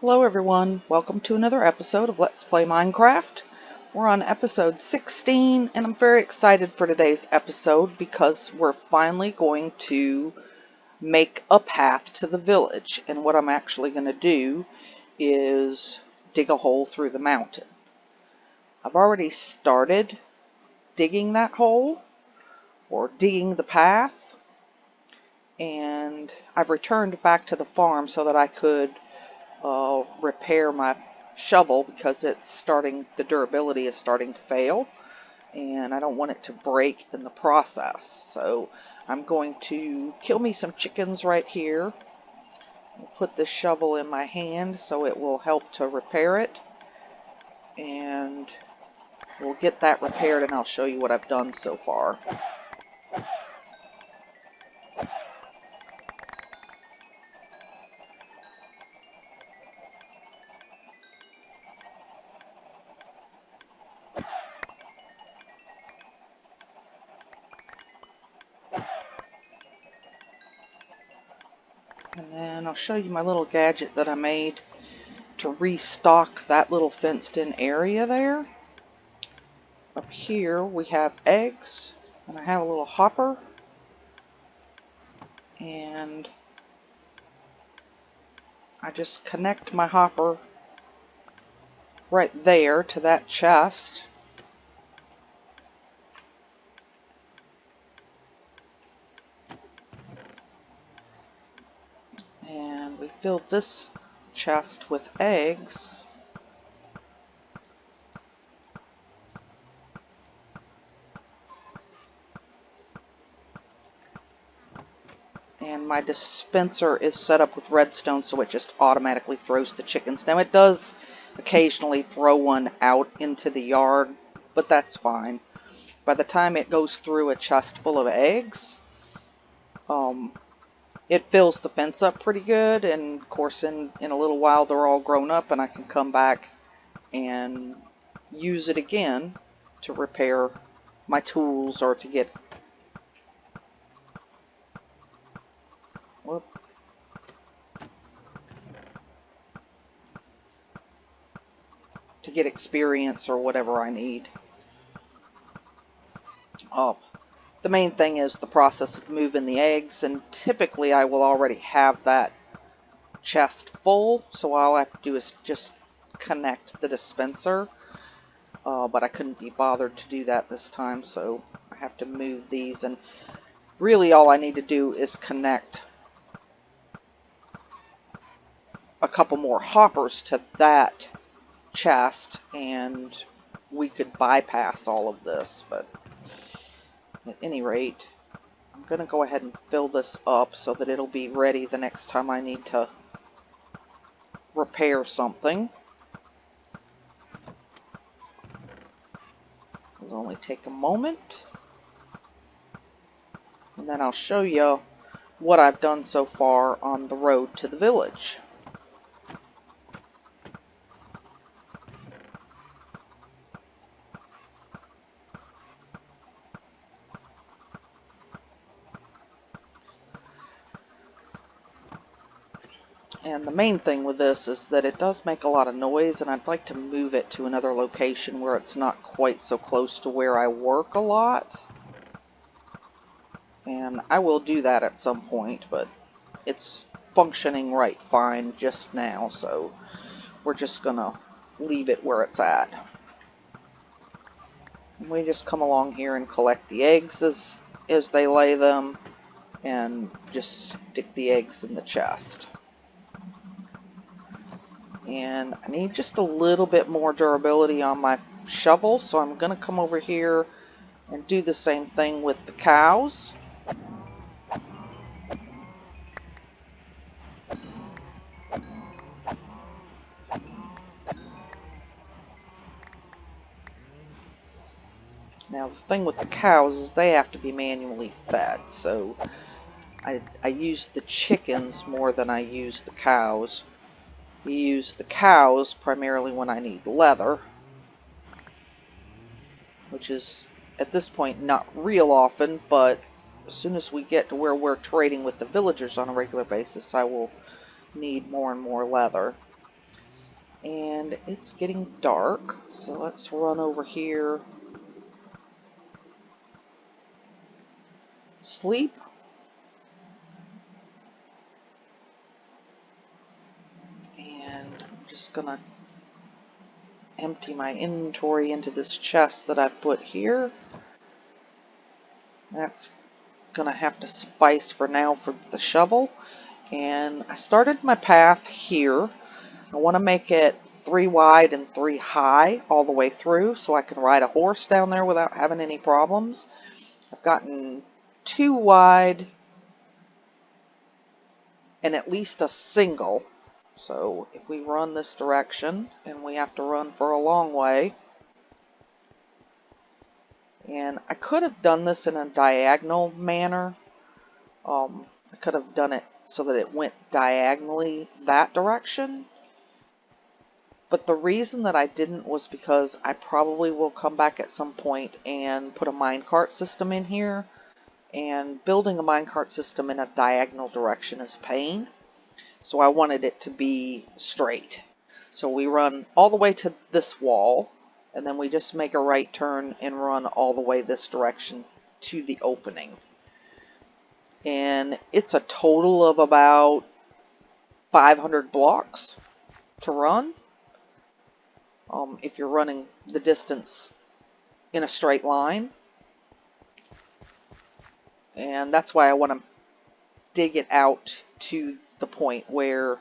Hello everyone, welcome to another episode of Let's Play Minecraft. We're on episode 16 and I'm very excited for today's episode because we're finally going to make a path to the village. And what I'm actually going to do is dig a hole through the mountain. I've already started digging that hole, or digging the path, and I've returned back to the farm so that I could repair my shovel because the durability is starting to fail and I don't want it to break in the process. So I'm going to kill me some chickens right here. I'll put this shovel in my hand so it will help to repair it, and we'll get that repaired and I'll show you what I've done so far. And then I'll show you my little gadget that I made to restock that little fenced-in area there. Up here we have eggs, and I have a little hopper, and I just connect my hopper right there to that chest. And we fill this chest with eggs. And my dispenser is set up with redstone so it just automatically throws the chickens. Now it does occasionally throw one out into the yard, but that's fine. By the time it goes through a chest full of eggs, it fills the fence up pretty good, and of course in a little while they're all grown up and I can come back and use it again to repair my tools or to get experience or whatever I need. The main thing is the process of moving the eggs, and typically I will already have that chest full, so all I have to do is just connect the dispenser, but I couldn't be bothered to do that this time, so I have to move these, and really all I need to do is connect a couple more hoppers to that chest and we could bypass all of this. But at any rate, I'm going to go ahead and fill this up so that it'll be ready the next time I need to repair something. It'll only take a moment. And then I'll show you what I've done so far on the road to the village. And the main thing with this is that it does make a lot of noise, and I'd like to move it to another location where it's not quite so close to where I work a lot. And I will do that at some point, but it's functioning right fine just now, so we're just gonna leave it where it's at. And we just come along here and collect the eggs as they lay them, and just stick the eggs in the chest. And I need just a little bit more durability on my shovel, so I'm going to come over here and do the same thing with the cows. Now the thing with the cows is they have to be manually fed, so I use the chickens more than I use the cows. We use the cows primarily when I need leather, which is at this point not real often, but as soon as we get to where we're trading with the villagers on a regular basis, I will need more and more leather. And it's getting dark, so let's run over here. Sleep. And I'm just gonna empty my inventory into this chest that I've put here. That's gonna have to suffice for now for the shovel. And I started my path here. I want to make it 3 wide and 3 high all the way through so I can ride a horse down there without having any problems. I've gotten 2 wide and at least a single. So if we run this direction, and we have to run for a long way, and I could have done this in a diagonal manner. I could have done it so that it went diagonally that direction. But the reason that I didn't was because I probably will come back at some point and put a minecart system in here. And building a minecart system in a diagonal direction is a pain. So I wanted it to be straight. So we run all the way to this wall, and then we just make a right turn and run all the way this direction to the opening. And it's a total of about 500 blocks to run. If you're running the distance in a straight line. And that's why I want to dig it out to the point where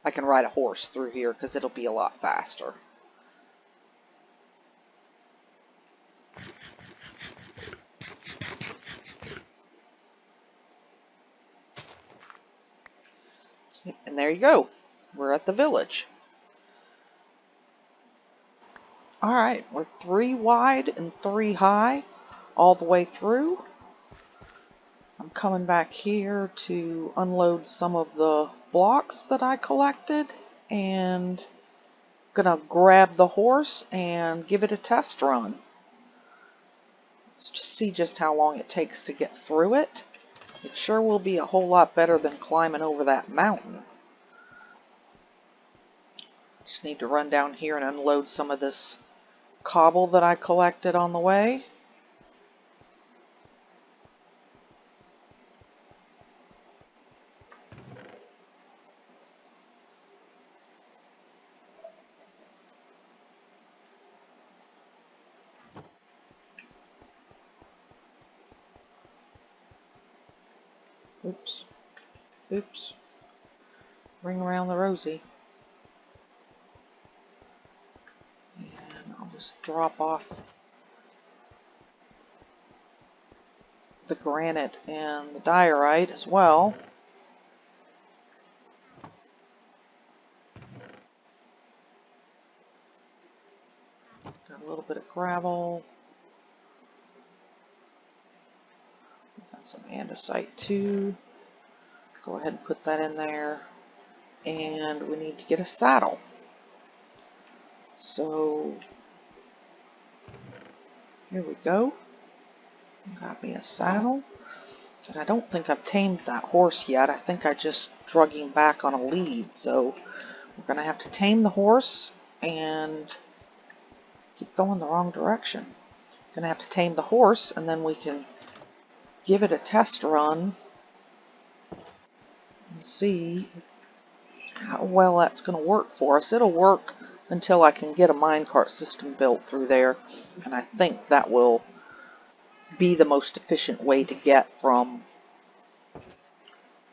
I can ride a horse through here, because it'll be a lot faster. And there you go. We're at the village. Alright, we're 3 wide and 3 high all the way through. I'm coming back here to unload some of the blocks that I collected, and gonna grab the horse and give it a test run. Let's just see just how long it takes to get through it. It sure will be a whole lot better than climbing over that mountain. Just need to run down here and unload some of this cobble that I collected on the way. Oops. Oops. Ring around the rosy. And I'll just drop off the granite and the diorite as well. Got a little bit of gravel. Got some andesite too. Go ahead and put that in there. And we need to get a saddle. So here we go. Got me a saddle. And I don't think I've tamed that horse yet. I think I just drug him back on a lead. So we're going to have to tame the horse and keep going the wrong direction. Going to have to tame the horse, and then we can give it a test run and see how well that's going to work for us. It'll work until I can get a minecart system built through there, and I think that will be the most efficient way to get from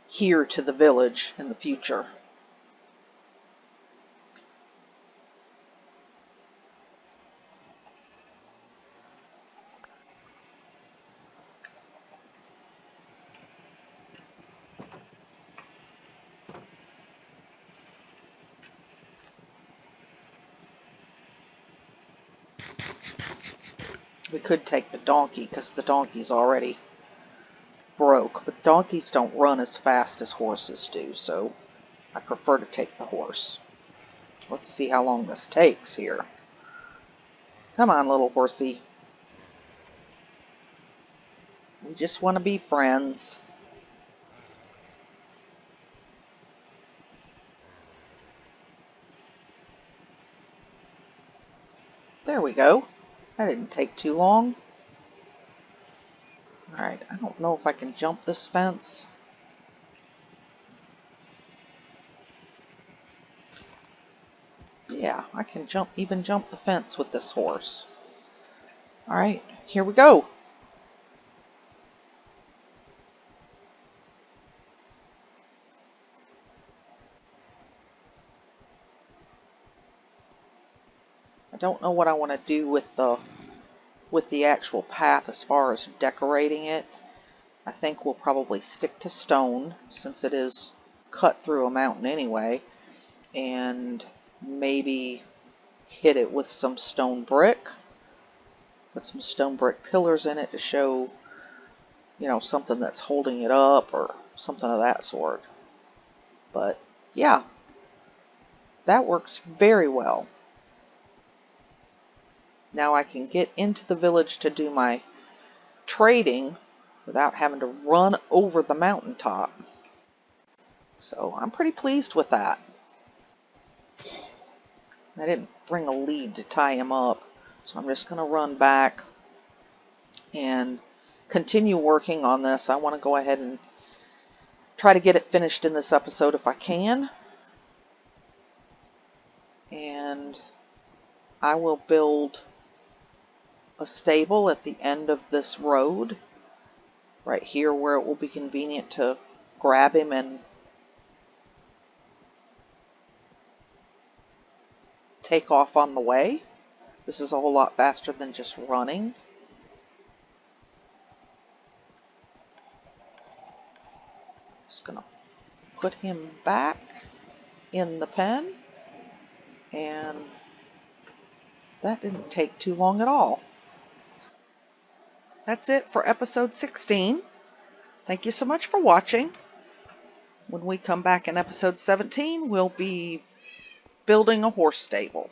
here to the village in the future. We could take the donkey, because the donkey's already broke, but donkeys don't run as fast as horses do, so I prefer to take the horse. Let's see how long this takes here. Come on, little horsey. We just want to be friends. There we go. That didn't take too long. Alright, I don't know if I can jump this fence. Yeah, I can even jump the fence with this horse. Alright, here we go. I don't know what I want to do with the actual path as far as decorating it. I think we'll probably stick to stone since it is cut through a mountain anyway, and maybe hit it with some stone brick. Put some stone brick pillars in it to show, something that's holding it up or something of that sort. But yeah, that works very well. Now I can get into the village to do my trading without having to run over the mountaintop. So I'm pretty pleased with that. I didn't bring a lead to tie him up, so I'm just going to run back and continue working on this. I want to go ahead and try to get it finished in this episode if I can. And I will build a stable at the end of this road, right here where it will be convenient to grab him and take off on the way. This is a whole lot faster than just running. Just gonna put him back in the pen, and that didn't take too long at all. That's it for episode 16. Thank you so much for watching. When we come back in episode 17, we'll be building a horse stable.